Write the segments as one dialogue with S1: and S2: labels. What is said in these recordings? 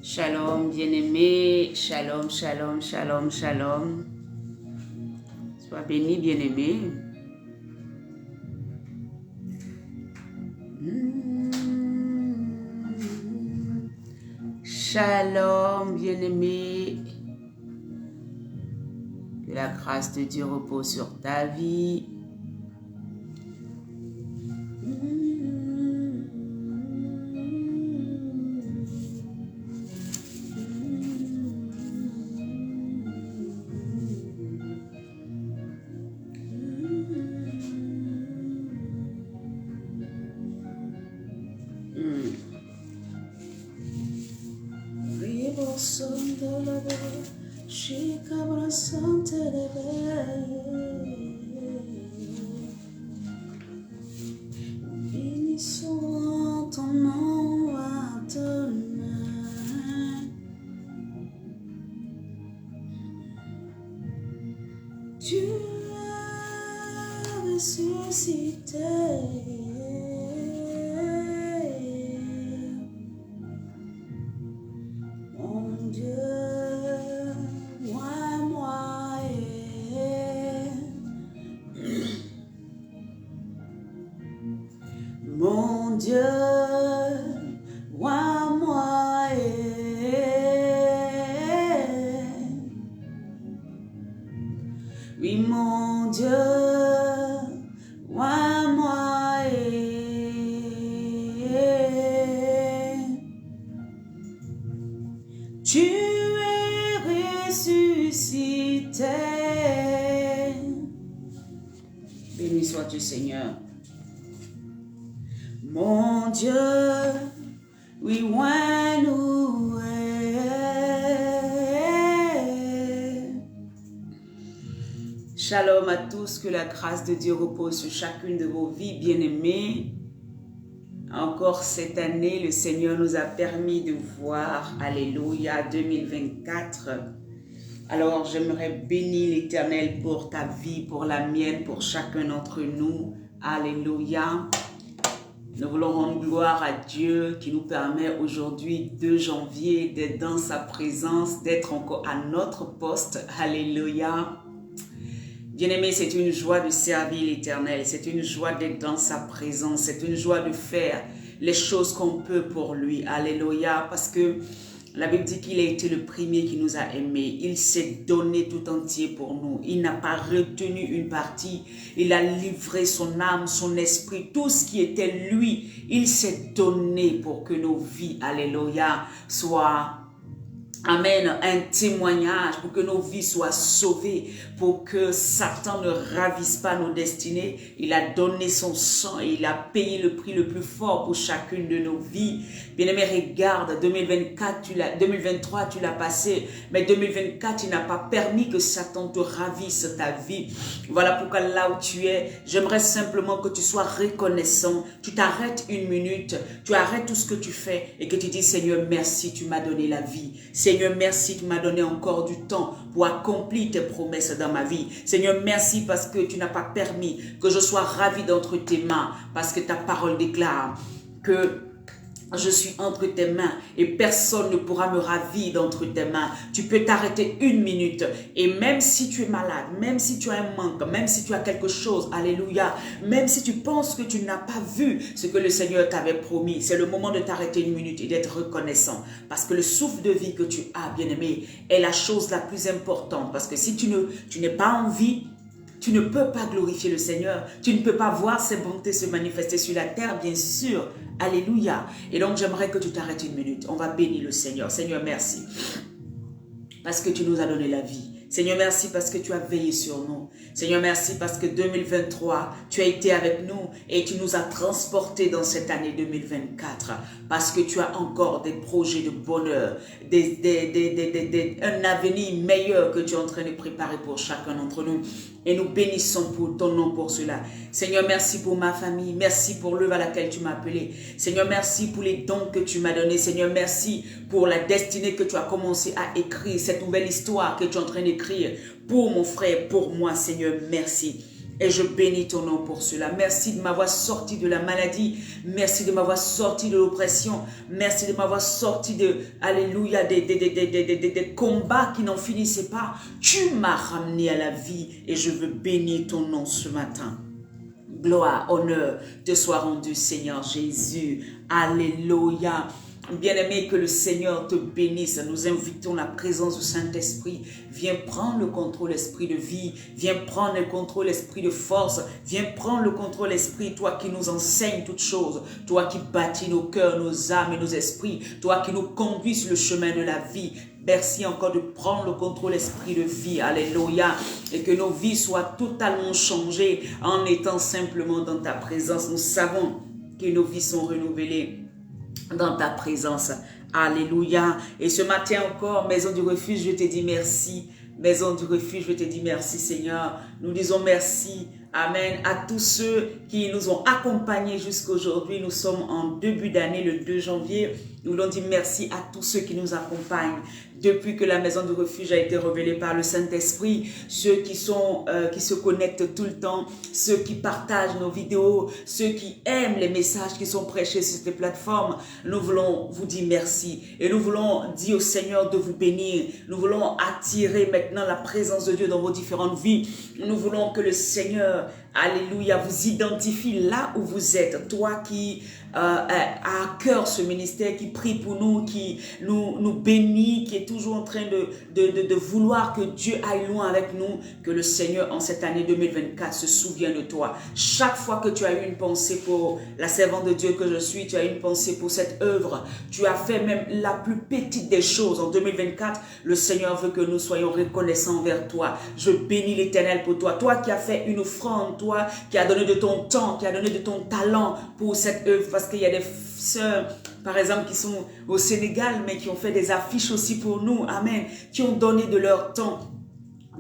S1: Shalom, bien-aimé. Shalom, shalom, shalom, shalom. Sois béni, bien-aimé. Shalom, bien-aimé. Que la grâce de Dieu repose sur ta vie. Bénissons ton nom, Adonai. Tu as ressuscité. Mon Dieu, moi et mon Dieu, moi et oui, mon Dieu, moi et tu es ressuscité. Béni sois-tu, Seigneur. Mon Dieu, oui, moi nous Shalom à tous, que la grâce de Dieu repose sur chacune de vos vies, bien-aimées. Encore cette année, le Seigneur nous a permis de voir, alléluia, 2024. Alors, j'aimerais bénir l'Éternel pour ta vie, pour la mienne, pour chacun d'entre nous. Alléluia. Nous voulons rendre gloire à Dieu qui nous permet aujourd'hui, 2 janvier, d'être dans sa présence, d'être encore à notre poste. Alléluia. Bien-aimé, c'est une joie de servir l'Éternel, c'est une joie d'être dans sa présence, c'est une joie de faire les choses qu'on peut pour lui. Alléluia, parce que la Bible dit qu'il a été le premier qui nous a aimés. Il s'est donné tout entier pour nous. Il n'a pas retenu une partie. Il a livré son âme, son esprit, tout ce qui était lui. Il s'est donné pour que nos vies, alléluia, soient... Amen, un témoignage pour que nos vies soient sauvées, pour que Satan ne ravisse pas nos destinées. Il a donné son sang et il a payé le prix le plus fort pour chacune de nos vies. Bien-aimé, regarde, 2023, tu l'as passé, mais 2024, il n'a pas permis que Satan te ravisse ta vie. Voilà pourquoi là où tu es, j'aimerais simplement que tu sois reconnaissant. Tu t'arrêtes une minute, tu arrêtes tout ce que tu fais et que tu dis, Seigneur, merci, tu m'as donné la vie. Seigneur, merci, tu m'as donné encore du temps pour accomplir tes promesses dans ma vie. Seigneur, merci parce que tu n'as pas permis que je sois ravi d'entre tes mains, parce que ta parole déclare que je suis entre tes mains et personne ne pourra me ravir d'entre tes mains. Tu peux t'arrêter une minute et même si tu es malade, même si tu as un manque, même si tu as quelque chose, alléluia, même si tu penses que tu n'as pas vu ce que le Seigneur t'avait promis, c'est le moment de t'arrêter une minute et d'être reconnaissant. Parce que le souffle de vie que tu as, bien-aimé, est la chose la plus importante. Parce que si tu n'es pas en vie, tu ne peux pas glorifier le Seigneur. Tu ne peux pas voir ses bontés se manifester sur la terre, bien sûr. Alléluia. Et donc, j'aimerais que tu t'arrêtes une minute. On va bénir le Seigneur. Seigneur, merci. Parce que tu nous as donné la vie. Seigneur, merci parce que tu as veillé sur nous. Seigneur, merci parce que 2023, tu as été avec nous et tu nous as transportés dans cette année 2024. Parce que tu as encore des projets de bonheur, un avenir meilleur que tu es en train de préparer pour chacun d'entre nous. Et nous bénissons pour ton nom pour cela. Seigneur, merci pour ma famille. Merci pour l'œuvre à laquelle tu m'as appelé. Seigneur, merci pour les dons que tu m'as donnés. Seigneur, merci pour la destinée que tu as commencé à écrire. Cette nouvelle histoire que tu es en train d'écrire pour mon frère, pour moi. Seigneur, merci. Et je bénis ton nom pour cela. Merci de m'avoir sorti de la maladie. Merci de m'avoir sorti de l'oppression. Merci de m'avoir sorti de, alléluia, des combats qui n'en finissaient pas. Tu m'as ramené à la vie et je veux bénir ton nom ce matin. Gloire, honneur te soit rendu, Seigneur Jésus. Alléluia. Bien-aimé, que le Seigneur te bénisse. Nous invitons la présence du Saint-Esprit. Viens prendre le contrôle, esprit de vie. Viens prendre le contrôle, esprit de force. Viens prendre le contrôle, esprit, toi qui nous enseignes toutes choses. Toi qui bâtis nos cœurs, nos âmes et nos esprits. Toi qui nous conduis sur le chemin de la vie. Merci encore de prendre le contrôle, esprit de vie. Alléluia. Et que nos vies soient totalement changées en étant simplement dans ta présence. Nous savons que nos vies sont renouvelées dans ta présence. Alléluia. Et ce matin encore, Maison du Refuge, je te dis merci. Maison du Refuge, je te dis merci, Seigneur. Nous disons merci. Amen. À tous ceux qui nous ont accompagnés jusqu'à aujourd'hui. Nous sommes en début d'année, le 2 janvier. Nous voulons dire merci à tous ceux qui nous accompagnent depuis que la Maison du Refuge a été révélée par le Saint-Esprit. Ceux qui se connectent tout le temps, ceux qui partagent nos vidéos, ceux qui aiment les messages qui sont prêchés sur ces plateformes. Nous voulons vous dire merci et nous voulons dire au Seigneur de vous bénir. Nous voulons attirer maintenant la présence de Dieu dans vos différentes vies. Nous voulons que le Seigneur, alléluia, vous identifie là où vous êtes. Toi qui a à cœur ce ministère, qui prie pour nous, qui nous bénit, qui est toujours en train de vouloir que Dieu aille loin avec nous, que le Seigneur en cette année 2024 se souvienne de toi. Chaque fois que tu as eu une pensée pour la servante de Dieu que je suis, tu as eu une pensée pour cette œuvre, tu as fait même la plus petite des choses en 2024, le Seigneur veut que nous soyons reconnaissants envers toi. Je bénis l'Éternel pour toi. Toi qui as fait une offrande, toi qui as donné de ton temps, qui as donné de ton talent pour cette œuvre, parce qu'il y a des sœurs, par exemple, qui sont au Sénégal, mais qui ont fait des affiches aussi pour nous, amen, qui ont donné de leur temps,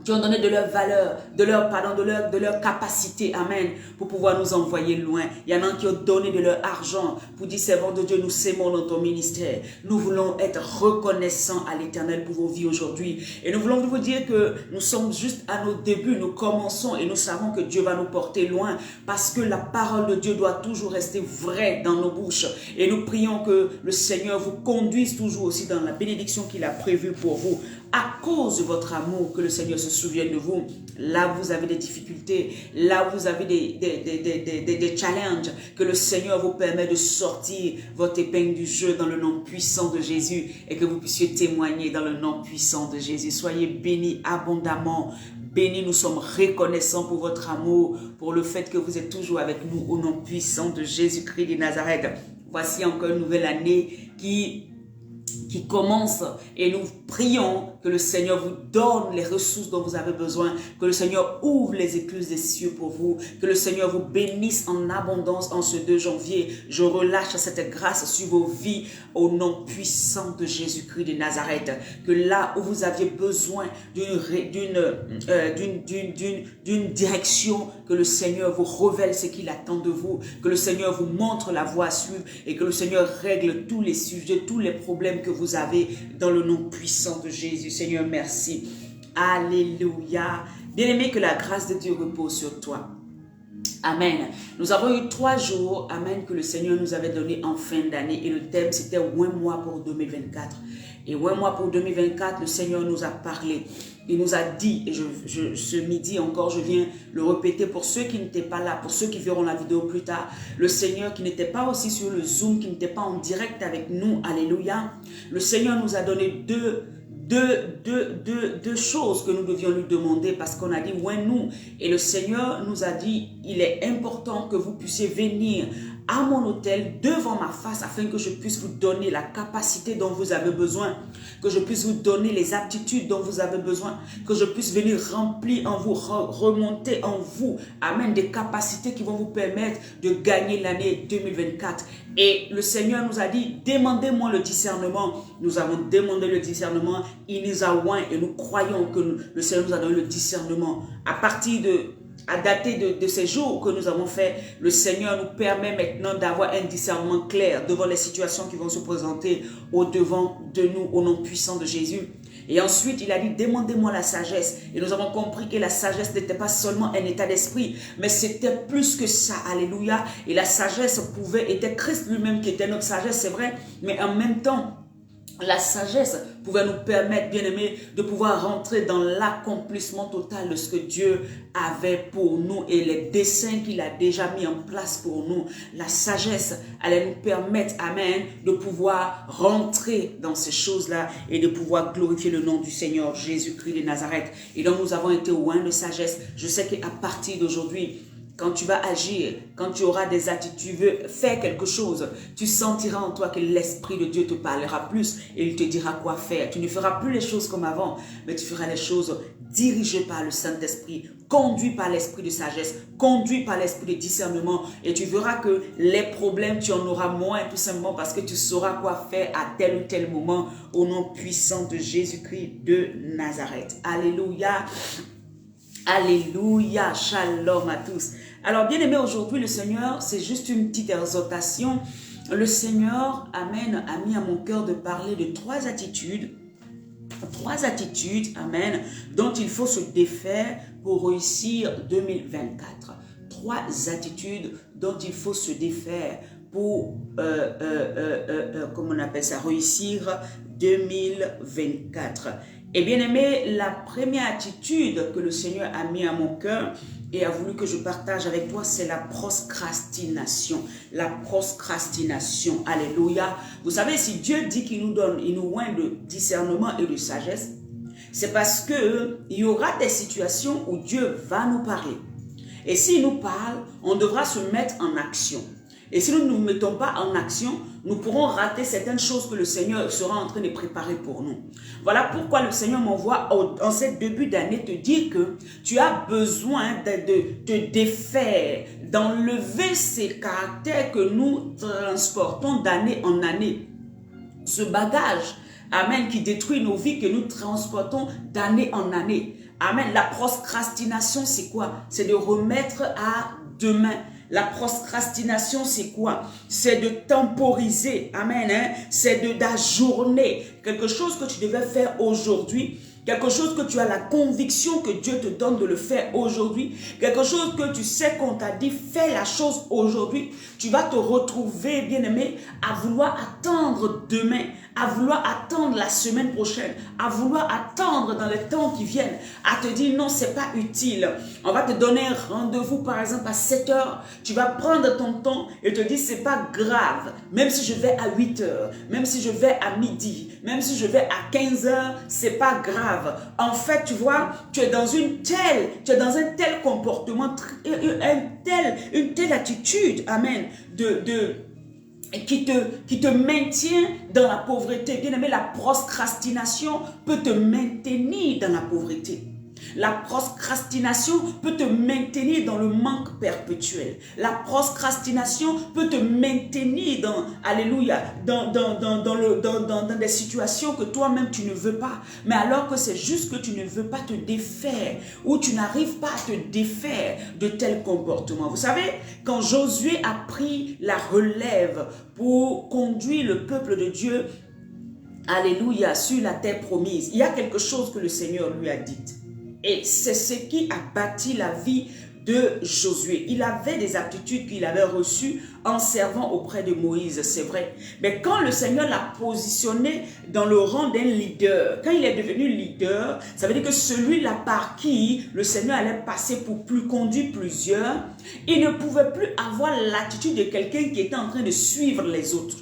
S1: qui ont donné de leur valeur, de leur capacité, amen, pour pouvoir nous envoyer loin. Il y en a qui ont donné de leur argent pour dire, servant de Dieu, nous s'aimons dans ton ministère. Nous voulons être reconnaissants à l'Éternel pour vos vies aujourd'hui. Et nous voulons vous dire que nous sommes juste à nos débuts, nous commençons et nous savons que Dieu va nous porter loin parce que la parole de Dieu doit toujours rester vraie dans nos bouches. Et nous prions que le Seigneur vous conduise toujours aussi dans la bénédiction qu'il a prévue pour vous. À cause de votre amour, que le Seigneur se souvienne de vous. Là où vous avez des difficultés, là où vous avez des challenges, que le Seigneur vous permet de sortir votre épingle du jeu dans le nom puissant de Jésus et que vous puissiez témoigner dans le nom puissant de Jésus. Soyez bénis abondamment. Bénis, nous sommes reconnaissants pour votre amour, pour le fait que vous êtes toujours avec nous au nom puissant de Jésus-Christ de Nazareth. Voici encore une nouvelle année qui commence et nous prions que le Seigneur vous donne les ressources dont vous avez besoin, que le Seigneur ouvre les écluses des cieux pour vous, que le Seigneur vous bénisse en abondance en ce 2 janvier. Je relâche cette grâce sur vos vies au nom puissant de Jésus-Christ de Nazareth, que là où vous aviez besoin d'une direction, que le Seigneur vous révèle ce qu'il attend de vous, que le Seigneur vous montre la voie à suivre et que le Seigneur règle tous les sujets, tous les problèmes que vous avez dans le nom puissant de Jésus. Seigneur, merci. Alléluia. Bien-aimé, que la grâce de Dieu repose sur toi. Amen. Nous avons eu 3 jours, amen, que le Seigneur nous avait donné en fin d'année et le thème c'était 1 mois pour 2024. Et 1 mois pour 2024, le Seigneur nous a parlé. Il nous a dit, et ce midi encore, je viens le répéter pour ceux qui n'étaient pas là, pour ceux qui verront la vidéo plus tard, le Seigneur qui n'était pas aussi sur le Zoom, qui n'était pas en direct avec nous, alléluia, le Seigneur nous a donné deux choses que nous devions lui demander parce qu'on a dit ouais nous et le Seigneur nous a dit il est important que vous puissiez venir à mon hôtel devant ma face afin que je puisse vous donner la capacité dont vous avez besoin, que je puisse vous donner les aptitudes dont vous avez besoin, que je puisse venir remplir en vous, remonter en vous, amen, des capacités qui vont vous permettre de gagner l'année 2024. Et le Seigneur nous a dit, demandez-moi le discernement. Nous avons demandé le discernement, il nous a oint et nous croyons que le Seigneur nous a donné le discernement. À dater de ces jours que nous avons fait, le Seigneur nous permet maintenant d'avoir un discernement clair devant les situations qui vont se présenter au devant de nous, au nom puissant de Jésus. Et ensuite, il a dit, demandez-moi la sagesse. Et nous avons compris que la sagesse n'était pas seulement un état d'esprit, mais c'était plus que ça. Alléluia. Et la sagesse était Christ lui-même qui était notre sagesse, c'est vrai. Mais en même temps, la sagesse pouvait nous permettre, bien-aimés, de pouvoir rentrer dans l'accomplissement total de ce que Dieu avait pour nous et les desseins qu'il a déjà mis en place pour nous. La sagesse allait nous permettre, amen, de pouvoir rentrer dans ces choses-là et de pouvoir glorifier le nom du Seigneur Jésus-Christ de Nazareth. Et donc nous avons été loin de sagesse. Je sais qu'à partir d'aujourd'hui, quand tu vas agir, quand tu auras des attitudes, tu veux faire quelque chose, tu sentiras en toi que l'Esprit de Dieu te parlera plus et il te dira quoi faire. Tu ne feras plus les choses comme avant, mais tu feras les choses dirigées par le Saint-Esprit, conduit par l'esprit de sagesse, conduit par l'esprit de discernement. Et tu verras que les problèmes, tu en auras moins tout simplement parce que tu sauras quoi faire à tel ou tel moment au nom puissant de Jésus-Christ de Nazareth. Alléluia. Alléluia, shalom à tous. Alors, bien aimé, aujourd'hui, le Seigneur, c'est juste une petite exhortation. Le Seigneur, amen, a mis à mon cœur de parler de trois attitudes, amen, dont il faut se défaire pour réussir 2024. Trois attitudes dont il faut se défaire pour, comment on appelle ça, réussir 2024. Et bien aimé, la première attitude que le Seigneur a mis à mon cœur et a voulu que je partage avec toi, c'est la procrastination. La procrastination, alléluia. Vous savez, si Dieu dit qu'il nous donne, il nous oint de discernement et de sagesse, c'est parce que il y aura des situations où Dieu va nous parler. Et s'il nous parle, on devra se mettre en action. Et si nous ne nous mettons pas en action, nous pourrons rater certaines choses que le Seigneur sera en train de préparer pour nous. Voilà pourquoi le Seigneur m'envoie en ce début d'année te dire que tu as besoin de te défaire, d'enlever ces caractères que nous transportons d'année en année. Ce bagage, amen, qui détruit nos vies, que nous transportons d'année en année. Amen. La procrastination, c'est quoi? C'est de remettre à demain. La procrastination, c'est quoi? C'est de temporiser. Amen. Hein? C'est d'ajourner. Quelque chose que tu devais faire aujourd'hui. Quelque chose que tu as la conviction que Dieu te donne de le faire aujourd'hui. Quelque chose que tu sais qu'on t'a dit, fais la chose aujourd'hui. Tu vas te retrouver, bien-aimé, à vouloir attendre demain, à vouloir attendre la semaine prochaine, à vouloir attendre dans les temps qui viennent, à te dire non, c'est pas utile. On va te donner un rendez-vous, par exemple, à 7 heures. Tu vas prendre ton temps et te dire, c'est pas grave. Même si je vais à 8 heures, même si je vais à midi, même si je vais à 15 heures, c'est pas grave. En fait, tu vois, tu es dans un tel comportement, une telle attitude, amen, qui te maintient dans la pauvreté. Bien aimé, la procrastination peut te maintenir dans la pauvreté. La procrastination peut te maintenir dans le manque perpétuel. La procrastination peut te maintenir dans, alléluia, dans des situations que toi-même tu ne veux pas. Mais alors que c'est juste que tu ne veux pas te défaire ou tu n'arrives pas à te défaire de tels comportements. Vous savez, quand Josué a pris la relève pour conduire le peuple de Dieu, alléluia, sur la terre promise, il y a quelque chose que le Seigneur lui a dit. Et c'est ce qui a bâti la vie de Josué. Il avait des aptitudes qu'il avait reçues en servant auprès de Moïse, c'est vrai. Mais quand le Seigneur l'a positionné dans le rang d'un leader, quand il est devenu leader, ça veut dire que celui-là par qui le Seigneur allait passer pour conduire plusieurs, il ne pouvait plus avoir l'attitude de quelqu'un qui était en train de suivre les autres.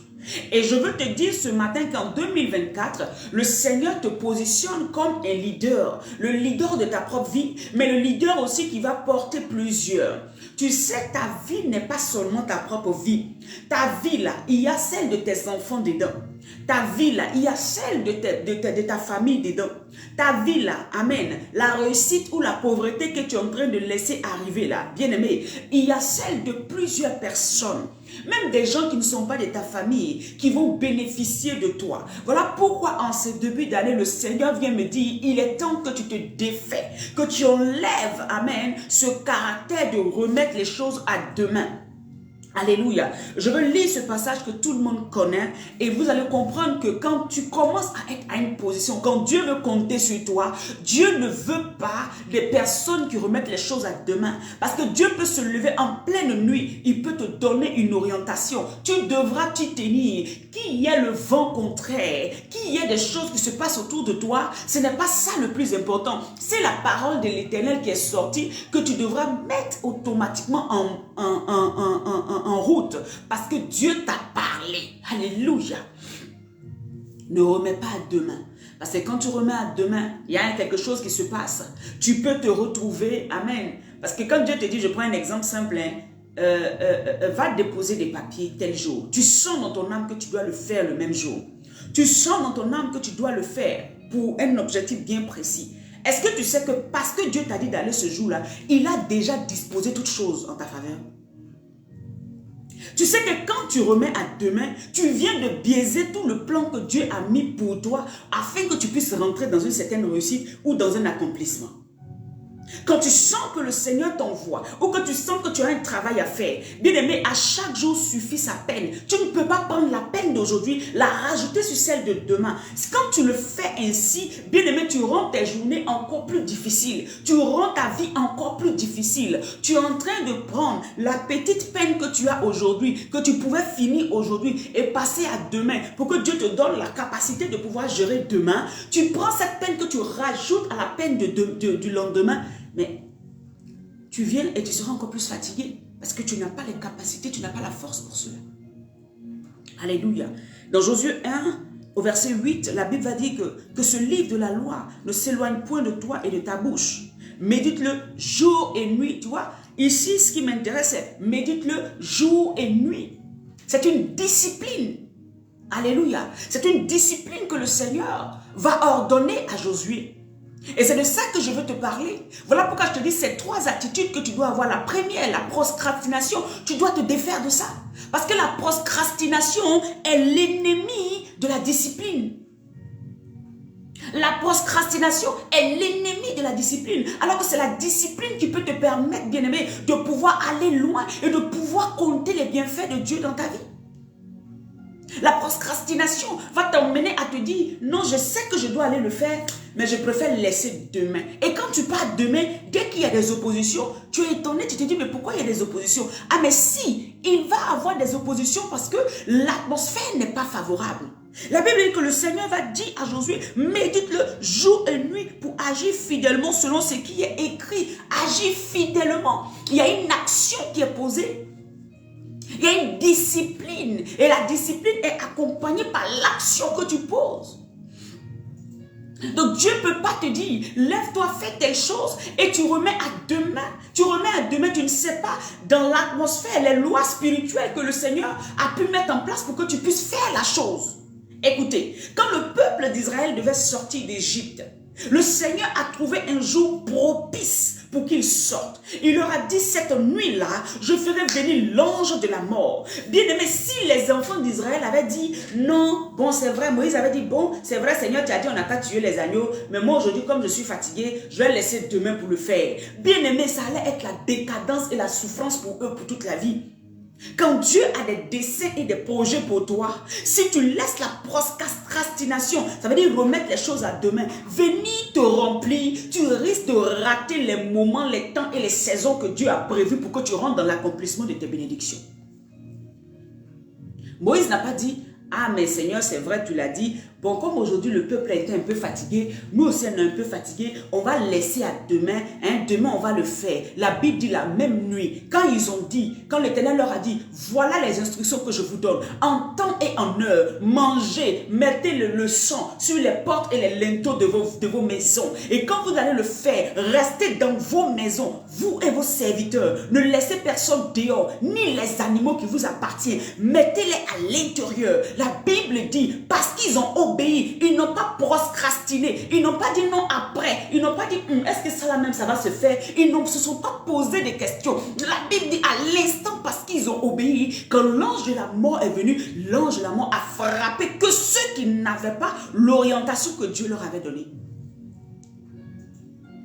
S1: Et je veux te dire ce matin qu'en 2024, le Seigneur te positionne comme un leader, le leader de ta propre vie, mais le leader aussi qui va porter plusieurs. Tu sais, ta vie n'est pas seulement ta propre vie. Ta vie là, il y a celle de tes enfants dedans. Ta vie là, il y a celle de ta famille dedans. Ta vie là, amen, la réussite ou la pauvreté que tu es en train de laisser arriver là, bien aimé, il y a celle de plusieurs personnes. Même des gens qui ne sont pas de ta famille, qui vont bénéficier de toi. Voilà pourquoi en ce début d'année, le Seigneur vient me dire, il est temps que tu te défais, que tu enlèves, amen, ce caractère de remettre les choses à demain. Alléluia. Je veux lire ce passage que tout le monde connaît et vous allez comprendre que quand tu commences à être à une position, quand Dieu veut compter sur toi, Dieu ne veut pas des personnes qui remettent les choses à demain. Parce que Dieu peut se lever en pleine nuit, il peut te donner une orientation. Tu devras t'y tenir. Qu'il y ait le vent contraire, qu'il y ait des choses qui se passent autour de toi, ce n'est pas ça le plus important. C'est la parole de l'Éternel qui est sortie que tu devras mettre automatiquement en route parce que Dieu t'a parlé. Alléluia. Ne remets pas à demain. Parce que quand tu remets à demain, il y a quelque chose qui se passe. Tu peux te retrouver. Amen. Parce que quand Dieu te dit, je prends un exemple simple, va déposer des papiers tel jour. Tu sens dans ton âme que tu dois le faire le même jour. Tu sens dans ton âme que tu dois le faire pour un objectif bien précis. Est-ce que tu sais que parce que Dieu t'a dit d'aller ce jour-là, il a déjà disposé toutes choses en ta faveur? Tu sais que quand tu remets à demain, tu viens de biaiser tout le plan que Dieu a mis pour toi afin que tu puisses rentrer dans une certaine réussite ou dans un accomplissement. Quand tu sens que le Seigneur t'envoie ou que tu sens que tu as un travail à faire, bien aimé, à chaque jour suffit sa peine. Tu ne peux pas prendre la peine d'aujourd'hui, la rajouter sur celle de demain. Quand tu le fais ainsi, bien aimé, tu rends tes journées encore plus difficiles. Tu rends ta vie encore plus difficile. Tu es en train de prendre la petite peine que tu as aujourd'hui, que tu pouvais finir aujourd'hui et passer à demain pour que Dieu te donne la capacité de pouvoir gérer demain. Tu prends cette peine que tu rajoutes à la peine du lendemain. Mais tu viens et tu seras encore plus fatigué parce que tu n'as pas les capacités, tu n'as pas la force pour cela. Alléluia. Dans Josué 1, au verset 8, la Bible va dire que ce livre de la loi ne s'éloigne point de toi et de ta bouche. Médite-le jour et nuit. Tu vois, ici, ce qui m'intéresse, c'est médite-le jour et nuit. C'est une discipline. Alléluia. C'est une discipline que le Seigneur va ordonner à Josué. Et c'est de ça que je veux te parler. Voilà pourquoi je te dis ces trois attitudes que tu dois avoir. La première, la procrastination, tu dois te défaire de ça. Parce que la procrastination est l'ennemi de la discipline. La procrastination est l'ennemi de la discipline. Alors que c'est la discipline qui peut te permettre, bien-aimé, de pouvoir aller loin et de pouvoir compter les bienfaits de Dieu dans ta vie. La procrastination va t'emmener à te dire, non, je sais que je dois aller le faire, mais je préfère laisser demain. Et quand tu pars demain, dès qu'il y a des oppositions, tu es étonné, tu te dis, mais pourquoi il y a des oppositions? Ah, mais si, il va avoir des oppositions parce que l'atmosphère n'est pas favorable. La Bible dit que le Seigneur va dire à Josué, médite-le jour et nuit pour agir fidèlement selon ce qui est écrit. Agir fidèlement. Il y a une action qui est posée. Il y a une discipline et la discipline est accompagnée par l'action que tu poses. Donc Dieu ne peut pas te dire, lève-toi, fais telle chose et tu remets à demain. Tu remets à demain, tu ne sais pas dans l'atmosphère, les lois spirituelles que le Seigneur a pu mettre en place pour que tu puisses faire la chose. Écoutez, quand le peuple d'Israël devait sortir d'Égypte, le Seigneur a trouvé un jour propice pour qu'ils sortent. Il leur a dit, cette nuit-là, je ferai venir l'ange de la mort. Bien aimé, si les enfants d'Israël avaient dit, non, bon c'est vrai, Moïse avait dit, bon c'est vrai Seigneur, tu as dit on n'a pas tué les agneaux, mais moi aujourd'hui comme je suis fatigué, je vais laisser demain pour le faire. Bien aimé, ça allait être la décadence et la souffrance pour eux pour toute la vie. Quand Dieu a des desseins et des projets pour toi, si tu laisses la procrastination, ça veut dire remettre les choses à demain, venir te remplir, tu risques de rater les moments, les temps et les saisons que Dieu a prévus pour que tu rentres dans l'accomplissement de tes bénédictions. Moïse n'a pas dit, ah mais Seigneur c'est vrai tu l'as dit, bon comme aujourd'hui le peuple a été un peu fatigué, nous aussi on est un peu fatigué, on va laisser à demain, demain on va le faire. La Bible dit la même nuit, quand ils ont dit, quand l'Éternel leur a dit, voilà les instructions que je vous donne, en temps et en heure, mangez, mettez le sang sur les portes et les linteaux de vos maisons. Et quand vous allez le faire, restez dans vos maisons, vous et vos serviteurs, ne laissez personne dehors, ni les animaux qui vous appartiennent, mettez-les à l'intérieur. La Bible dit, parce qu'ils ont obéi, ils n'ont pas procrastiné, ils n'ont pas dit non après, ils n'ont pas dit est-ce que ça là même ça va se faire, ils ne se sont pas posé des questions. La Bible dit à l'instant parce qu'ils ont obéi, quand l'ange de la mort est venu, l'ange de la mort a frappé que ceux qui n'avaient pas l'orientation que Dieu leur avait donnée.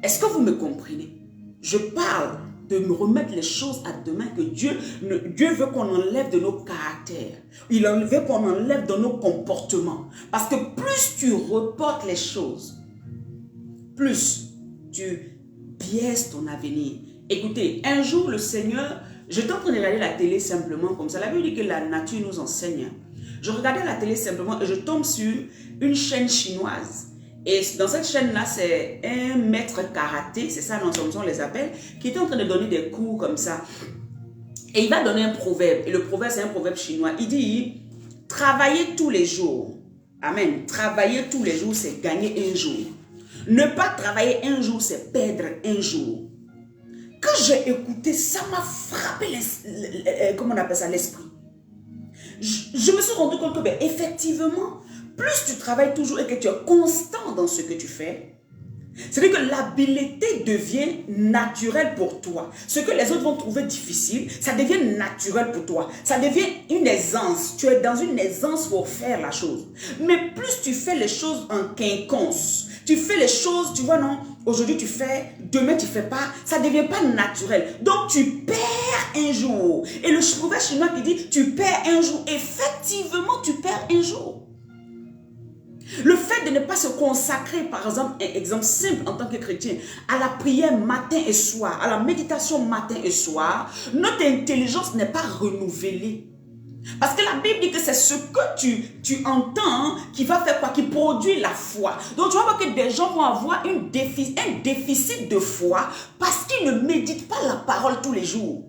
S1: Est-ce que vous me comprenez? Je parle de remettre les choses à demain que Dieu veut qu'on enlève de nos caractères. Il veut qu'on enlève de nos comportements. Parce que plus tu reportes les choses, plus tu biaises ton avenir. Écoutez, un jour le Seigneur, j'étais en train de regarder la télé simplement comme ça. La Bible dit que la nature nous enseigne. Je regardais la télé simplement et je tombe sur une chaîne chinoise. Et dans cette chaîne-là, c'est un maître karaté, c'est ça, non, on les appelle, qui est en train de donner des cours comme ça. Et il va donner un proverbe. Et le proverbe, c'est un proverbe chinois. Il dit, travailler tous les jours. Amen. Travailler tous les jours, c'est gagner un jour. Ne pas travailler un jour, c'est perdre un jour. Quand j'ai écouté, ça m'a frappé, comment on appelle ça, l'esprit. Je me suis rendu compte que, ben, effectivement, plus tu travailles toujours et que tu es constant dans ce que tu fais, c'est-à-dire que l'habileté devient naturelle pour toi. Ce que les autres vont trouver difficile, ça devient naturel pour toi. Ça devient une aisance. Tu es dans une aisance pour faire la chose. Mais plus tu fais les choses en quinconce, tu fais les choses, tu vois, non, aujourd'hui tu fais, demain tu fais pas, ça ne devient pas naturel. Donc tu perds un jour. Et le proverbe chinois qui dit, tu perds un jour. Effectivement, tu perds un jour. Le fait de ne pas se consacrer, par exemple, un exemple simple en tant que chrétien, à la prière matin et soir, à la méditation matin et soir, notre intelligence n'est pas renouvelée. Parce que la Bible dit que c'est ce que tu entends qui va faire quoi? Qui produit la foi. Donc tu vas voir que des gens vont avoir un déficit de foi parce qu'ils ne méditent pas la parole tous les jours.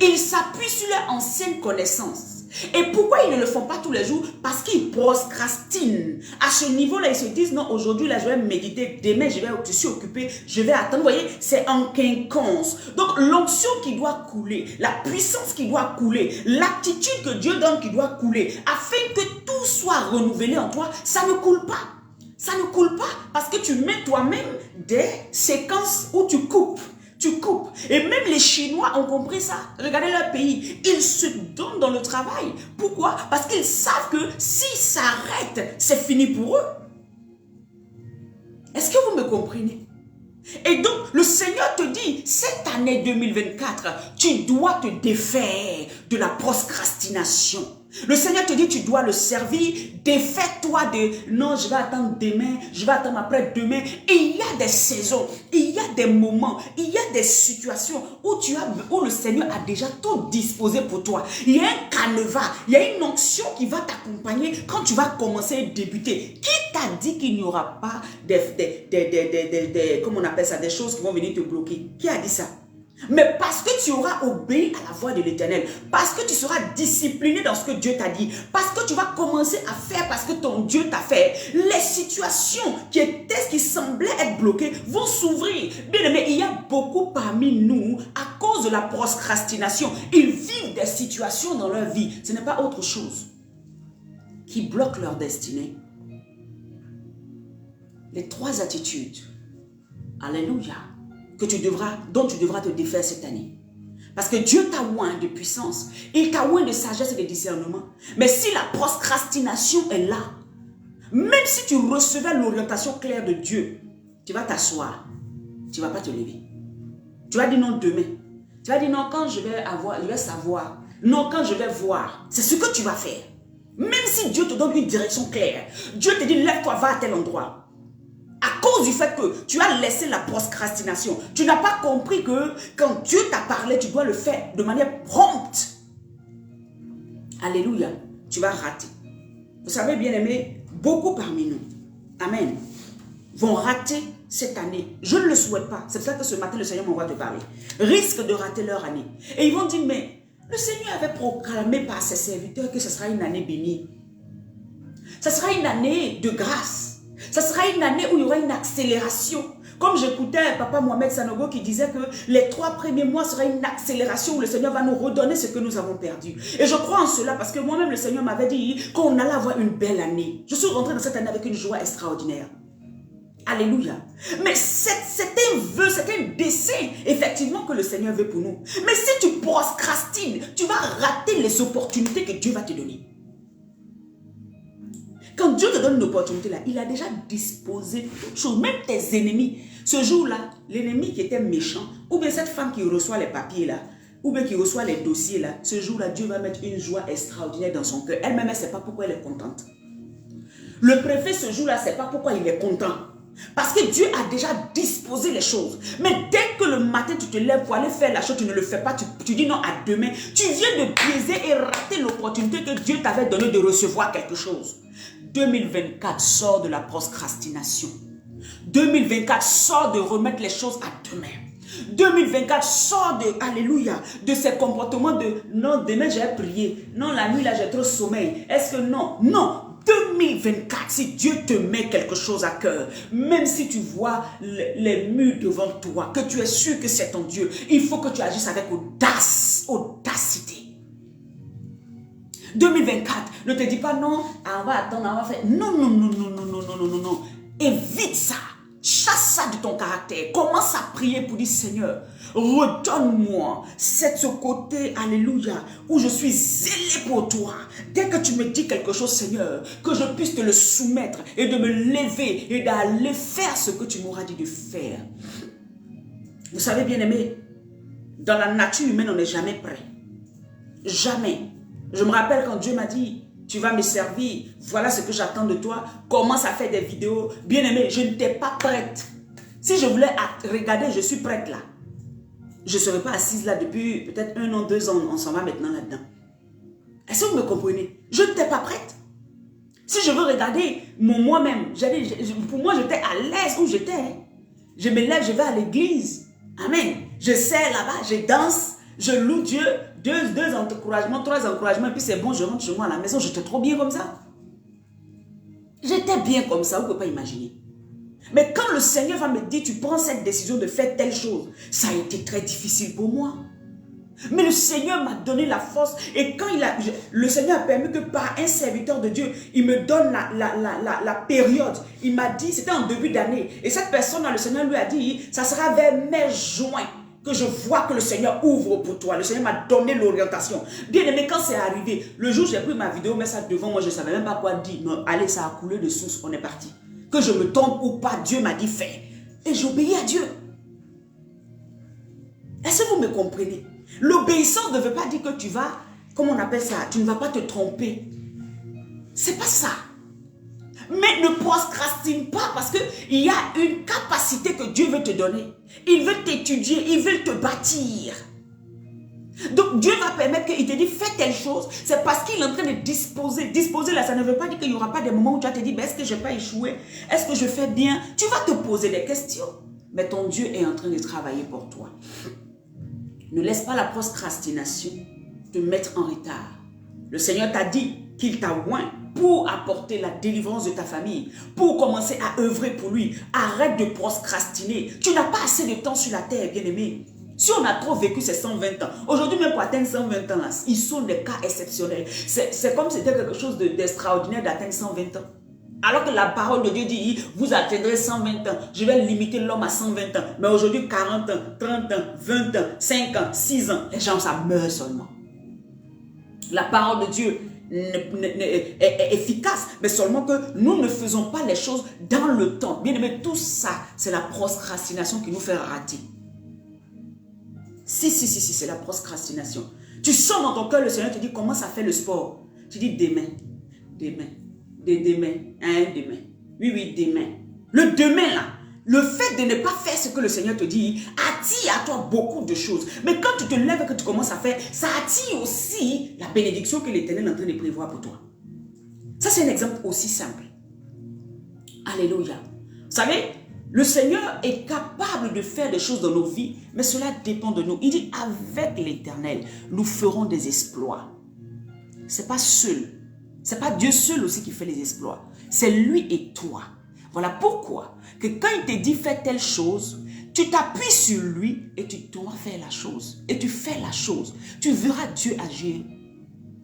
S1: Ils s'appuient sur leur ancienne connaissance. Et pourquoi ils ne le font pas tous les jours? Parce qu'ils procrastinent. À ce niveau-là, ils se disent, non, aujourd'hui, là, je vais méditer. Demain, je suis occupé. Je vais attendre. Vous voyez, c'est en quinconce. Donc, l'onction qui doit couler, la puissance qui doit couler, l'attitude que Dieu donne qui doit couler, afin que tout soit renouvelé en toi, ça ne coule pas. Ça ne coule pas parce que tu mets toi-même des séquences où tu coupes. Tu coupes. Et même les Chinois ont compris ça. Regardez leur pays. Ils se donnent dans le travail. Pourquoi? Parce qu'ils savent que s'ils s'arrêtent, c'est fini pour eux. Est-ce que vous me comprenez? Et donc, le Seigneur te dit, cette année 2024, tu dois te défaire de la procrastination. Le Seigneur te dit, tu dois le servir, défais-toi de, non, je vais attendre demain, je vais attendre après-demain. Et il y a des saisons, il y a des moments, il y a des situations où le Seigneur a déjà tout disposé pour toi. Il y a un canevas, il y a une onction qui va t'accompagner quand tu vas commencer à débuter. Qui t'a dit qu'il n'y aura pas comment on appelle ça, des choses qui vont venir te bloquer? Qui a dit ça? Mais parce que tu auras obéi à la voix de l'Éternel, parce que tu seras discipliné dans ce que Dieu t'a dit, parce que tu vas commencer à faire parce que ton Dieu t'a fait, les situations qui semblaient être bloquées vont s'ouvrir. Bien aimé, il y a beaucoup parmi nous, à cause de la procrastination, ils vivent des situations dans leur vie, ce n'est pas autre chose qui bloque leur destinée. Les trois attitudes, alléluia, dont tu devras te défaire cette année. Parce que Dieu t'a oint de puissance, il t'a oint de sagesse et de discernement. Mais si la procrastination est là, même si tu recevais l'orientation claire de Dieu, tu vas t'asseoir, tu ne vas pas te lever. Tu vas dire non demain. Tu vas dire non quand je vais savoir. Non quand je vais voir. C'est ce que tu vas faire. Même si Dieu te donne une direction claire, Dieu te dit lève-toi, va à tel endroit. À cause du fait que tu as laissé la procrastination, tu n'as pas compris que quand Dieu t'a parlé, tu dois le faire de manière prompte. Alléluia, tu vas rater. Vous savez, bien aimé, beaucoup parmi nous, amen, vont rater cette année. Je ne le souhaite pas. C'est pour ça que ce matin, le Seigneur m'envoie te parler. Risquent de rater leur année. Et ils vont dire, mais le Seigneur avait proclamé par ses serviteurs que ce sera une année bénie. Ce sera une année de grâce. Ce sera une année où il y aura une accélération. Comme j'écoutais Papa Mohamed Sanogo qui disait que les 3 premiers mois sera une accélération où le Seigneur va nous redonner ce que nous avons perdu. Et je crois en cela parce que moi-même le Seigneur m'avait dit qu'on allait avoir une belle année. Je suis rentrée dans cette année avec une joie extraordinaire. Alléluia. Mais c'était un vœu, c'était un dessein, effectivement, que le Seigneur veut pour nous. Mais si tu procrastines, tu vas rater les opportunités que Dieu va te donner. Quand Dieu te donne une opportunité là, il a déjà disposé toute chose, même tes ennemis. Ce jour-là, l'ennemi qui était méchant, ou bien cette femme qui reçoit les papiers là, ou bien qui reçoit les dossiers là, ce jour-là, Dieu va mettre une joie extraordinaire dans son cœur. Elle-même, elle ne sait pas pourquoi elle est contente. Le préfet, ce jour-là, ne sait pas pourquoi il est content. Parce que Dieu a déjà disposé les choses. Mais dès que le matin, tu te lèves pour aller faire la chose, tu ne le fais pas, tu dis non à demain. Tu viens de biaiser et rater l'opportunité que Dieu t'avait donnée de recevoir quelque chose. 2024 sort de la procrastination. 2024 sort de remettre les choses à demain. 2024 sort de, alléluia, de ces comportements de, non, demain j'ai prié, non, la nuit là j'ai trop sommeil, est-ce que non, non, 2024, si Dieu te met quelque chose à cœur, même si tu vois les murs devant toi, que tu es sûr que c'est ton Dieu, il faut que tu agisses avec audace, audacité. 2024, ne te dis pas non, on va attendre, on va faire, non, non, non, non, non, non, non, non, non, non, évite ça. Chasse ça de ton caractère. Commence à prier pour dire Seigneur, redonne-moi ce côté, alléluia, où je suis zélé pour toi. Dès que tu me dis quelque chose, Seigneur, que je puisse te le soumettre et de me lever et d'aller faire ce que tu m'auras dit de faire. Vous savez, bien aimé, dans la nature humaine, on n'est jamais prêt. Jamais. Je me rappelle quand Dieu m'a dit, tu vas me servir, voilà ce que j'attends de toi, commence à faire des vidéos. Bien aimé, je n'étais pas prête. Si je voulais regarder, je suis prête là. Je ne serais pas assise là depuis peut-être 1 an, 2 ans, on s'en va maintenant là-dedans. Est-ce que vous me comprenez? Je n'étais pas prête. Si je veux regarder moi-même, pour moi j'étais à l'aise où j'étais. Je me lève, je vais à l'église. Amen. Je sers là-bas, je danse, je loue Dieu. 2 encouragements, 3 encouragements, et puis c'est bon, je rentre chez moi à la maison, j'étais trop bien comme ça. J'étais bien comme ça, vous ne pouvez pas imaginer. Mais quand le Seigneur va me dire, tu prends cette décision de faire telle chose, ça a été très difficile pour moi. Mais le Seigneur m'a donné la force, et quand le Seigneur a permis que par un serviteur de Dieu, il me donne la période. Il m'a dit, c'était en début d'année, et cette personne-là, le Seigneur lui a dit, ça sera vers mai-juin. Que je vois que le Seigneur ouvre pour toi. Le Seigneur m'a donné l'orientation. Bien aimé, quand c'est arrivé, le jour où j'ai pris ma vidéo, mais ça devant moi, je ne savais même pas quoi dire. Non, allez, ça a coulé de source, on est parti. Que je me trompe ou pas, Dieu m'a dit fais. Et j'obéis à Dieu. Est-ce que vous me comprenez? L'obéissance ne veut pas dire que tu vas, comment on appelle ça, tu ne vas pas te tromper. C'est pas ça. Mais ne procrastine pas parce qu'il y a une capacité que Dieu veut te donner. Il veut t'étudier, il veut te bâtir. Donc Dieu va permettre qu'il te dise fais telle chose. C'est parce qu'il est en train de disposer. Disposer là, ça ne veut pas dire qu'il n'y aura pas des moments où tu vas te dire est-ce que je n'ai pas échoué? Est-ce que je fais bien? Tu vas te poser des questions. Mais ton Dieu est en train de travailler pour toi. Ne laisse pas la procrastination te mettre en retard. Le Seigneur t'a dit qu'il t'a oint pour apporter la délivrance de ta famille, pour commencer à œuvrer pour lui. Arrête de procrastiner. Tu n'as pas assez de temps sur la terre, bien-aimé. Si on a trop vécu ces 120 ans, aujourd'hui même pour atteindre 120 ans, là, ils sont des cas exceptionnels. C'est comme si c'était quelque chose d'extraordinaire d'atteindre 120 ans. Alors que la parole de Dieu dit, vous atteindrez 120 ans, je vais limiter l'homme à 120 ans. Mais aujourd'hui, 40 ans, 30 ans, 20 ans, 5 ans, 6 ans, les gens, ça meurt seulement. La parole de Dieu est efficace, mais seulement que nous ne faisons pas les choses dans le temps. Bien aimé, tout ça, c'est la procrastination qui nous fait rater. Si, c'est la procrastination. Tu sens dans ton cœur, le Seigneur te dit, commence à faire le sport. Tu dis demain. Oui, demain. Le demain là, le fait de ne pas faire ce que le Seigneur te dit, attire à toi beaucoup de choses. Mais quand tu te lèves et que tu commences à faire, ça attire aussi la bénédiction que l'Éternel est en train de prévoir pour toi. Ça, c'est un exemple aussi simple. Alléluia. Vous savez, le Seigneur est capable de faire des choses dans nos vies, mais cela dépend de nous. Il dit, avec l'Éternel, nous ferons des exploits. Ce n'est pas seul. Ce n'est pas Dieu seul aussi qui fait les exploits. C'est lui et toi. Voilà pourquoi que quand il te dit fais telle chose, tu t'appuies sur lui et tu dois faire la chose. Et tu fais la chose. Tu verras Dieu agir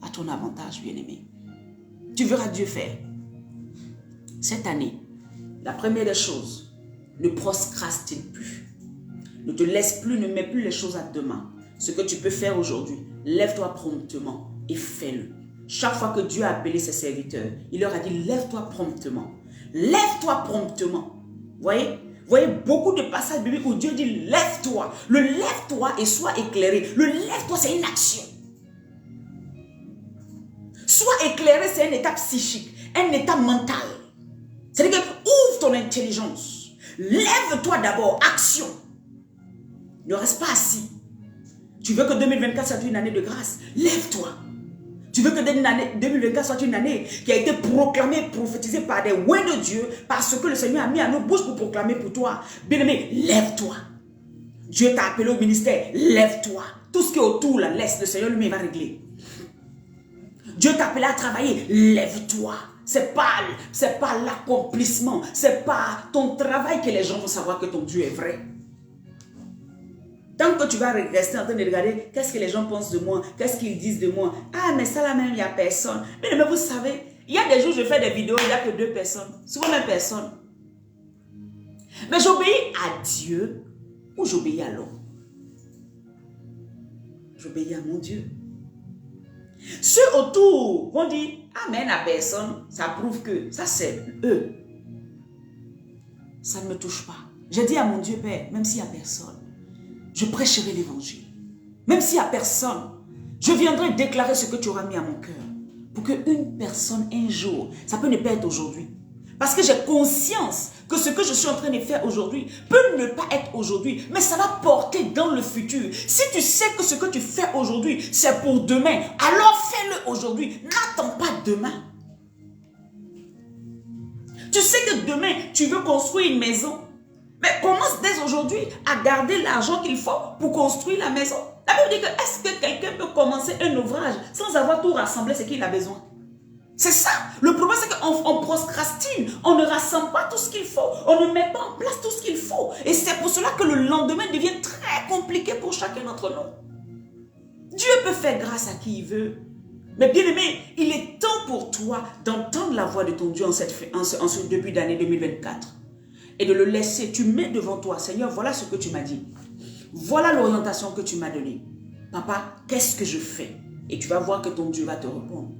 S1: à ton avantage, bien-aimé. Tu verras Dieu faire. Cette année, la première des choses, ne procrastine plus. Ne te laisse plus, ne mets plus les choses à demain. Ce que tu peux faire aujourd'hui, lève-toi promptement et fais-le. chaque fois que Dieu a appelé ses serviteurs, il leur a dit, lève-toi promptement. Lève-toi promptement. Voyez beaucoup de passages bibliques où Dieu dit, lève-toi. Le lève-toi et sois éclairé. Le lève-toi, c'est une action. Sois éclairé, c'est un état psychique, un état mental. C'est-à-dire que ouvre ton intelligence. Lève-toi d'abord, action. Ne reste pas assis. Tu veux que 2024 soit une année de grâce? Lève-toi. Tu veux que 2024 soit une année qui a été proclamée, prophétisée par des ouais de Dieu, parce que le Seigneur a mis à nos bouches pour proclamer pour toi. Bien-aimé, lève-toi. Dieu t'a appelé au ministère, lève-toi. Tout ce qui est autour, là, laisse, le Seigneur lui-même va régler. Dieu t'a appelé à travailler, lève-toi. C'est pas l'accomplissement, c'est pas ton travail que les gens vont savoir que ton Dieu est vrai. Tant que tu vas rester en train de regarder qu'est-ce que les gens pensent de moi, qu'est-ce qu'ils disent de moi. Ah, mais ça là même, il n'y a personne. Mais vous savez, il y a des jours je fais des vidéos, il n'y a que 2 personnes. Souvent même personne. Mais j'obéis à Dieu ou j'obéis à l'homme? J'obéis à mon Dieu. Ceux autour vont dire, amen à personne, ça prouve que ça c'est eux. Ça ne me touche pas. J'ai dit à mon Dieu, Père, même s'il n'y a personne, je prêcherai l'évangile. Même s'il n'y a personne, je viendrai déclarer ce que tu auras mis à mon cœur. Pour qu'une personne, un jour, ça peut ne pas être aujourd'hui. Parce que j'ai conscience que ce que je suis en train de faire aujourd'hui peut ne pas être aujourd'hui, mais ça va porter dans le futur. Si tu sais que ce que tu fais aujourd'hui, c'est pour demain, alors fais-le aujourd'hui. N'attends pas demain. Tu sais que demain, tu veux construire une maison. Mais commence dès aujourd'hui à garder l'argent qu'il faut pour construire la maison. La Bible dit que est-ce que quelqu'un peut commencer un ouvrage sans avoir tout rassemblé ce qu'il a besoin? C'est ça. Le problème, c'est qu'on procrastine. On ne rassemble pas tout ce qu'il faut. On ne met pas en place tout ce qu'il faut. Et c'est pour cela que le lendemain devient très compliqué pour chacun d'entre nous. Dieu peut faire grâce à qui il veut. Mais bien aimé, il est temps pour toi d'entendre la voix de ton Dieu en ce début d'année 2024. Et de le laisser, tu mets devant toi, Seigneur, voilà ce que tu m'as dit. Voilà l'orientation que tu m'as donnée. Papa, qu'est-ce que je fais? Et tu vas voir que ton Dieu va te répondre.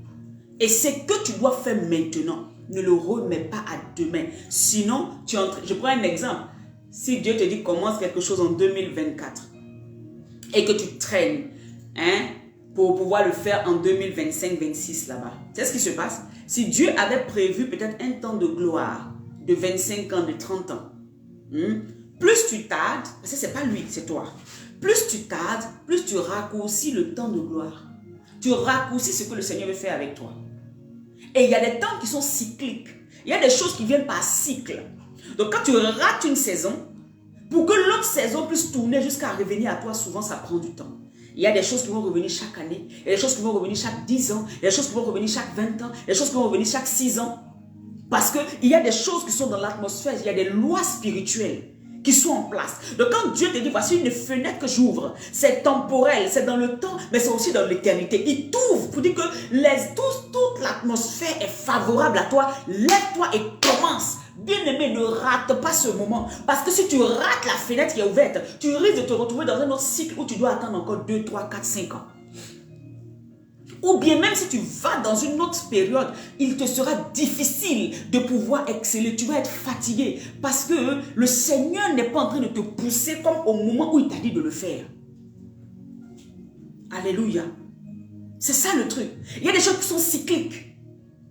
S1: Et ce que tu dois faire maintenant, ne le remets pas à demain. Sinon, je prends un exemple. Si Dieu te dit commence quelque chose en 2024 et que tu traînes pour pouvoir le faire en 2025-26 là-bas, c'est ce qui se passe. Si Dieu avait prévu peut-être un temps de gloire, de 25 ans, de 30 ans. Plus tu tardes, parce que ce n'est pas lui, c'est toi. Plus tu tardes, plus tu raccourcis le temps de gloire. Tu raccourcis ce que le Seigneur veut faire avec toi. Et il y a des temps qui sont cycliques. Il y a des choses qui viennent par cycle. Donc quand tu rates une saison, pour que l'autre saison puisse tourner jusqu'à revenir à toi, souvent ça prend du temps. Il y a des choses qui vont revenir chaque année. Il y a des choses qui vont revenir chaque 10 ans. Il y a des choses qui vont revenir chaque 20 ans. Il y a des choses qui vont revenir chaque 6 ans. Parce qu'il y a des choses qui sont dans l'atmosphère, il y a des lois spirituelles qui sont en place. Donc quand Dieu te dit, voici une fenêtre que j'ouvre, c'est temporel, c'est dans le temps, mais c'est aussi dans l'éternité. Il t'ouvre pour dire que toute l'atmosphère est favorable à toi. Lève-toi et commence. Bien-aimé, ne rate pas ce moment. Parce que si tu rates la fenêtre qui est ouverte, tu risques de te retrouver dans un autre cycle où tu dois attendre encore 2, 3, 4, 5 ans. Ou bien même si tu vas dans une autre période, il te sera difficile de pouvoir exceller. Tu vas être fatigué parce que le Seigneur n'est pas en train de te pousser comme au moment où il t'a dit de le faire. Alléluia. C'est ça le truc. Il y a des choses qui sont cycliques.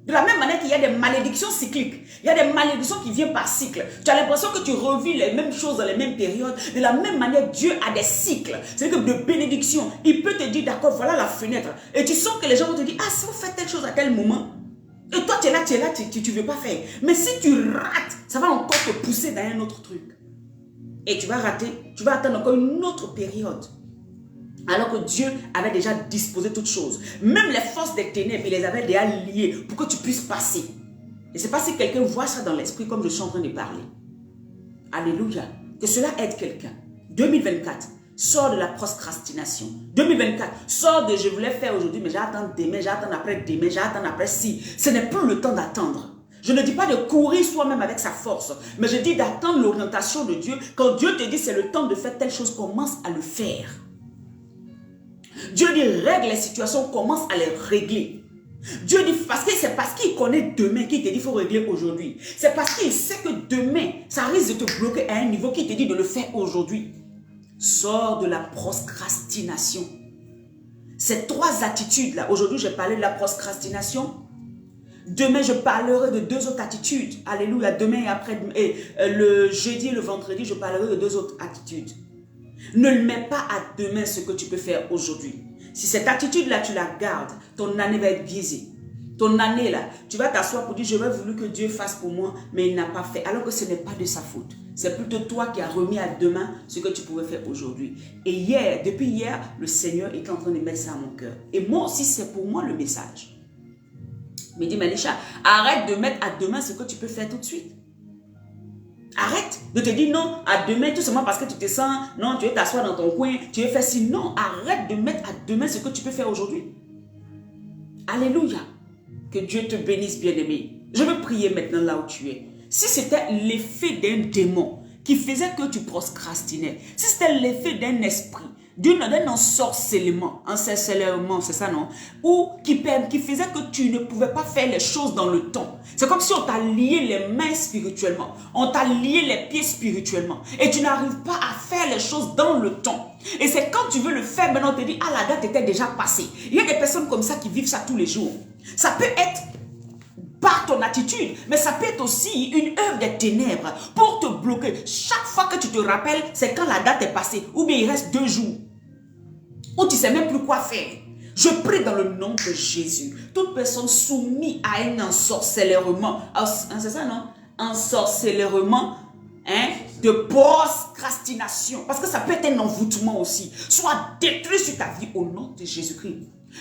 S1: De la même manière qu'il y a des malédictions cycliques. Il y a des malédictions qui viennent par cycle. Tu as l'impression que tu revis les mêmes choses dans les mêmes périodes. De la même manière, Dieu a des cycles. C'est-à-dire que de bénédiction, il peut te dire, d'accord, voilà la fenêtre. Et tu sens que les gens vont te dire, ah, si vous faites telle chose à tel moment. Et toi, tu es là, tu ne veux pas faire. Mais si tu rates, ça va encore te pousser dans un autre truc. Et tu vas rater, tu vas attendre encore une autre période. Alors que Dieu avait déjà disposé toutes choses. Même les forces des ténèbres, il les avait déjà liées pour que tu puisses passer. Et je ne sais pas si quelqu'un voit ça dans l'esprit comme je suis en train de parler. Alléluia. Que cela aide quelqu'un. 2024, sors de la procrastination. 2024, sors de je voulais faire aujourd'hui, mais j'attends demain, j'attends après-demain, j'attends après si. Ce n'est plus le temps d'attendre. Je ne dis pas de courir soi-même avec sa force, mais je dis d'attendre l'orientation de Dieu. Quand Dieu te dit c'est le temps de faire telle chose, commence à le faire. Dieu dit règle les situations, commence à les régler. Dieu dit, c'est parce qu'il connaît demain qu'il te dit qu'il faut régler aujourd'hui. C'est parce qu'il sait que demain, ça risque de te bloquer à un niveau qu'il te dit de le faire aujourd'hui. Sors de la procrastination. Ces trois attitudes-là, aujourd'hui j'ai parlé de la procrastination. Demain je parlerai de deux autres attitudes. Alléluia, demain et après, le jeudi et le vendredi, je parlerai de deux autres attitudes. Ne mets pas à demain ce que tu peux faire aujourd'hui. Si cette attitude-là, tu la gardes, ton année va être biaisée. Ton année, là, tu vas t'asseoir pour dire, j'aurais voulu que Dieu fasse pour moi, mais il n'a pas fait. Alors que ce n'est pas de sa faute. C'est plutôt toi qui as remis à demain ce que tu pouvais faire aujourd'hui. Et hier, depuis hier, le Seigneur est en train de mettre ça à mon cœur. Et moi aussi, c'est pour moi le message. Il me dit, Manisha, arrête de mettre à demain ce que tu peux faire tout de suite. Arrête de te dire non à demain tout simplement parce que tu te sens, non, tu veux t'asseoir dans ton coin, tu veux faire ci. Non, arrête de mettre à demain ce que tu peux faire aujourd'hui. Alléluia. Que Dieu te bénisse, bien-aimé. Je veux prier maintenant là où tu es. Si c'était l'effet d'un démon qui faisait que tu procrastinais, si c'était l'effet d'un esprit, d'un ensorcellement, c'est ça non? Ou qui faisait que tu ne pouvais pas faire les choses dans le temps. C'est comme si on t'a lié les mains spirituellement, on t'a lié les pieds spirituellement et tu n'arrives pas à faire les choses dans le temps. Et c'est quand tu veux le faire, maintenant on te dit, ah la date était déjà passée. Il y a des personnes comme ça qui vivent ça tous les jours. Ça peut être par ton attitude, mais ça peut être aussi une œuvre des ténèbres pour te bloquer. Chaque fois que tu te rappelles, c'est quand la date est passée, ou bien il reste 2 jours, ou tu ne sais même plus quoi faire. Je prie dans le nom de Jésus, toute personne soumise à un ensorcellement, c'est ça non? Ensorcellement, de procrastination, parce que ça peut être un envoûtement aussi, soit détruit sur ta vie au nom de Jésus-Christ.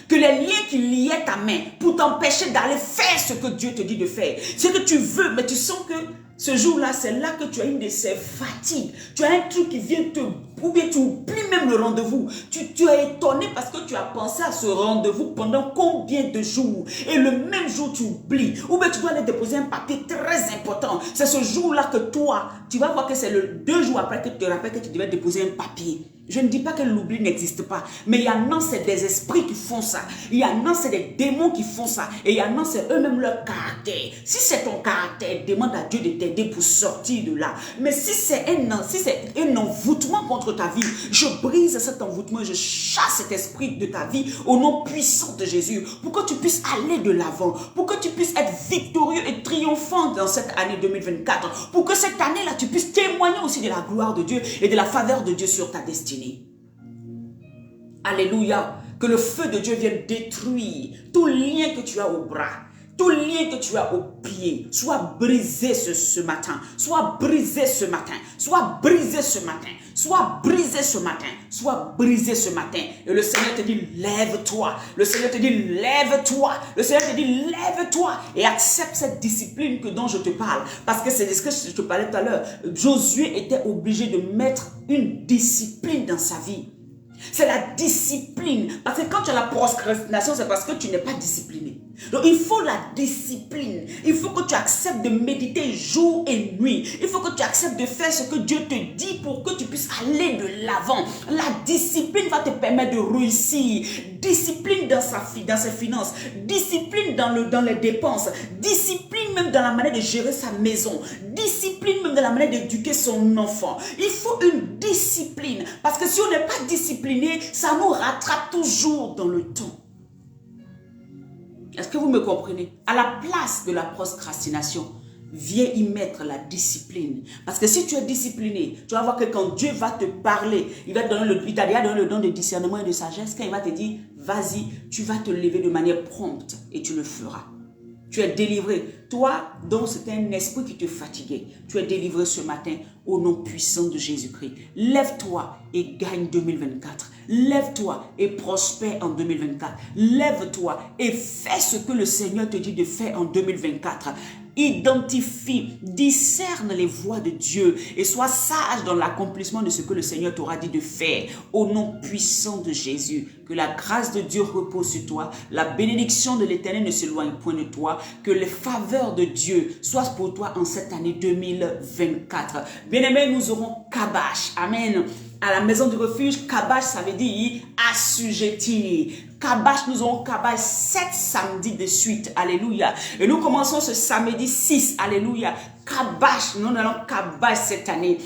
S1: Que les liens qui liaient ta main pour t'empêcher d'aller faire ce que Dieu te dit de faire, ce que tu veux, mais tu sens que ce jour-là, c'est là que tu as une de ces fatigues. Tu as un truc qui vient te... Ou bien tu oublies même le rendez-vous. Tu es étonné parce que tu as pensé à ce rendez-vous pendant combien de jours. Et le même jour, tu oublies. Ou bien tu dois aller déposer un papier très important. C'est ce jour-là que toi, tu vas voir que c'est le 2 jours après que tu te rappelles que tu devais déposer un papier. Je ne dis pas que l'oubli n'existe pas, mais il y en a, c'est des esprits qui font ça. Il y en a, c'est des démons qui font ça. Et il y en a, c'est eux-mêmes leur caractère. Si c'est ton caractère, demande à Dieu de t'aider pour sortir de là. Mais si c'est un envoûtement contre ta vie, je brise cet envoûtement et je chasse cet esprit de ta vie au nom puissant de Jésus. Pour que tu puisses aller de l'avant. Pour que tu puisses être victorieux et triomphant dans cette année 2024. Pour que cette année-là, tu puisses témoigner aussi de la gloire de Dieu et de la faveur de Dieu sur ta destinée. Alléluia. Que le feu de Dieu vienne détruire tout lien que tu as au bras, tout lien que tu as au pied, soit brisé ce matin, soit brisé ce matin, soit brisé ce matin, soit brisé ce matin, soit brisé ce matin. Et le Seigneur te dit, lève-toi. Le Seigneur te dit, lève-toi. Le Seigneur te dit, lève-toi et accepte cette discipline dont je te parle. Parce que c'est ce que je te parlais tout à l'heure. Josué était obligé de mettre une discipline dans sa vie. C'est la discipline. Parce que quand tu as la procrastination, c'est parce que tu n'es pas discipliné. Donc il faut la discipline. Il faut que tu acceptes de méditer jour et nuit. Il faut que tu acceptes de faire ce que Dieu te dit pour que tu puisses aller de l'avant. La discipline va te permettre de réussir. Discipline dans ses finances. Discipline dans les dépenses. Discipline même dans la manière de gérer sa maison. Discipline même dans la manière d'éduquer son enfant. Il faut une discipline. Parce que si on n'est pas discipliné, ça nous rattrape toujours dans le temps. Est-ce que vous me comprenez? À la place de la procrastination, viens y mettre la discipline. Parce que si tu es discipliné, tu vas voir que quand Dieu va te parler, il t'a déjà donné le don de discernement et de sagesse. Quand il va te dire, vas-y, tu vas te lever de manière prompte et tu le feras. Tu es délivré. Toi, dont c'était un esprit qui te fatiguait, tu es délivré ce matin au nom puissant de Jésus-Christ. Lève-toi et gagne 2024. Lève-toi et prospère en 2024. Lève-toi et fais ce que le Seigneur te dit de faire en 2024. Identifie, discerne les voies de Dieu et sois sage dans l'accomplissement de ce que le Seigneur t'aura dit de faire. Au nom puissant de Jésus, que la grâce de Dieu repose sur toi, la bénédiction de l'Éternel ne s'éloigne point de toi, que les faveurs de Dieu soient pour toi en cette année 2024. Bien-aimés, nous aurons Kabash. Amen. À la maison du refuge, Kabash, ça veut dire assujetti. Kabash, nous aurons Kabash 7 samedis de suite. Alléluia. Et nous commençons ce samedi 6. Alléluia. Kabash, nous allons Kabash cette année.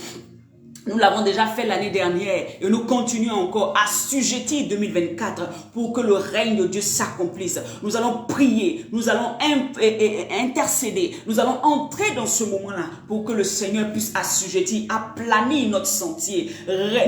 S1: Nous l'avons déjà fait l'année dernière et nous continuons encore à assujettir 2024 pour que le règne de Dieu s'accomplisse. Nous allons prier, nous allons intercéder, nous allons entrer dans ce moment-là pour que le Seigneur puisse assujettir, aplanir notre sentier,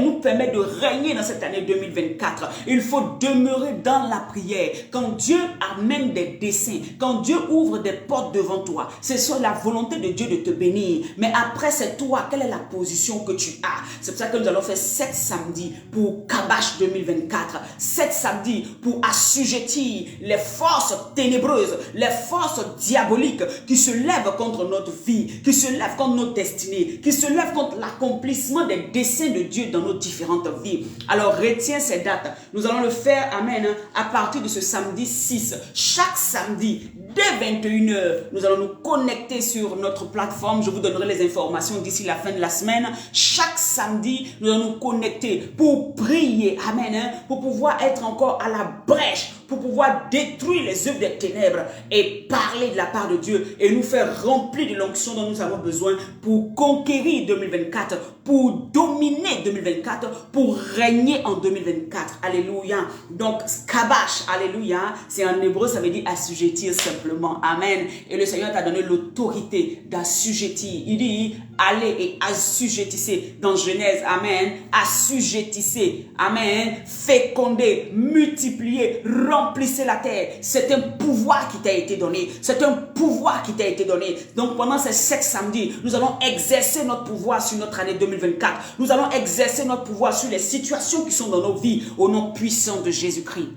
S1: nous permettre de régner dans cette année 2024. Il faut demeurer dans la prière. Quand Dieu amène des desseins, quand Dieu ouvre des portes devant toi, c'est sur la volonté de Dieu de te bénir. Mais après, c'est toi, quelle est la position que tu as? C'est pour ça que nous allons faire 7 samedis pour Kabash 2024. 7 samedis pour assujettir les forces ténébreuses, les forces diaboliques qui se lèvent contre notre vie, qui se lèvent contre notre destinée, qui se lèvent contre l'accomplissement des desseins de Dieu dans nos différentes vies. Alors retiens ces dates. Nous allons le faire, amen, à partir de ce samedi 6. Chaque samedi, dès 21h, nous allons nous connecter sur notre plateforme. Je vous donnerai les informations d'ici la fin de la semaine. Chaque samedi, nous allons nous connecter pour prier, amen, pour pouvoir être encore à la brèche, pour pouvoir détruire les œuvres des ténèbres et parler de la part de Dieu et nous faire remplir de l'onction dont nous avons besoin pour conquérir 2024, pour dominer 2024, pour régner en 2024. Alléluia. Donc, Kabash, alléluia, c'est en hébreu, ça veut dire assujettir simplement. Amen. Et le Seigneur t'a donné l'autorité d'assujettir. Il dit, allez et assujettissez dans Genèse. Amen. Assujettissez. Amen. Fécondez, multipliez, remplissez la terre. C'est un pouvoir qui t'a été donné. C'est un pouvoir qui t'a été donné. Donc, pendant ces 7 samedis, nous allons exercer notre pouvoir sur notre année 2024. Nous allons exercer notre pouvoir sur les situations qui sont dans nos vies au nom puissant de Jésus-Christ.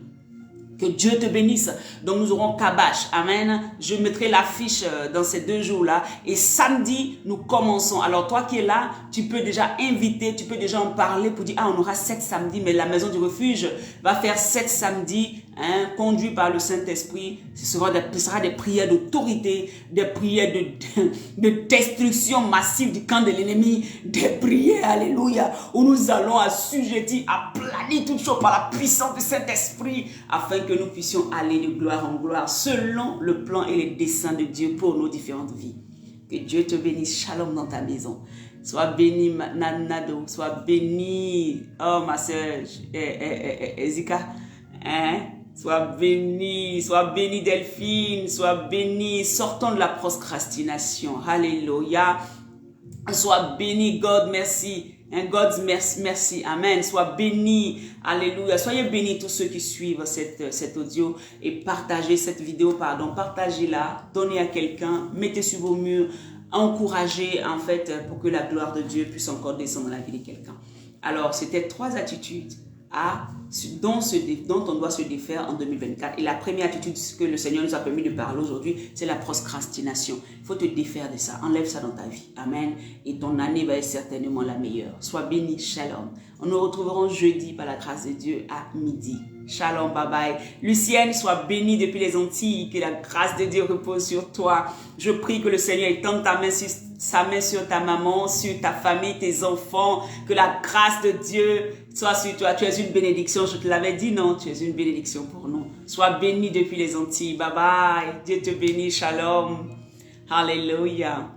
S1: Que Dieu te bénisse. Donc nous aurons Kabash. Amen. Je mettrai l'affiche dans ces 2 jours-là. Et samedi, nous commençons. Alors toi qui es là, tu peux déjà inviter, tu peux déjà en parler pour dire, ah, on aura 7 samedis, mais la maison du refuge va faire 7 samedis, hein, conduit par le Saint-Esprit. Ce sera des prières d'autorité, des prières de destruction massive du camp de l'ennemi, des prières, alléluia, où nous allons assujettir, aplanir toutes choses par la puissance du Saint-Esprit, afin que nous puissions aller de gloire en gloire, selon le plan et les desseins de Dieu pour nos différentes vies. Que Dieu te bénisse. Shalom dans ta maison. Sois béni, Nanado. Sois béni. Oh, ma soeur, Ezika. Hein? Sois béni Delphine. Sois béni. Sortons de la procrastination. Alléluia. Sois béni, God, merci. God, merci, amen. Sois béni, alléluia. Soyez bénis tous ceux qui suivent cet audio et partagez cette vidéo, partagez-la, donnez à quelqu'un, mettez sur vos murs, encouragez en fait pour que la gloire de Dieu puisse encore descendre dans la vie de quelqu'un. Alors, c'était 3 attitudes dont on doit se défaire en 2024. Et la première attitude que le Seigneur nous a permis de parler aujourd'hui, c'est la procrastination. Il faut te défaire de ça. Enlève ça dans ta vie. Amen. Et ton année va être certainement la meilleure. Sois béni. Shalom. On nous retrouverons jeudi par la grâce de Dieu à midi. Shalom, bye bye. Lucienne, sois bénie depuis les Antilles. Que la grâce de Dieu repose sur toi. Je prie que le Seigneur étende sa main sur ta maman, sur ta famille, tes enfants. Que la grâce de Dieu soit sur toi. Tu es une bénédiction. Je te l'avais dit, non? Tu es une bénédiction pour nous. Sois bénie depuis les Antilles. Bye bye. Dieu te bénisse. Shalom. Alléluia.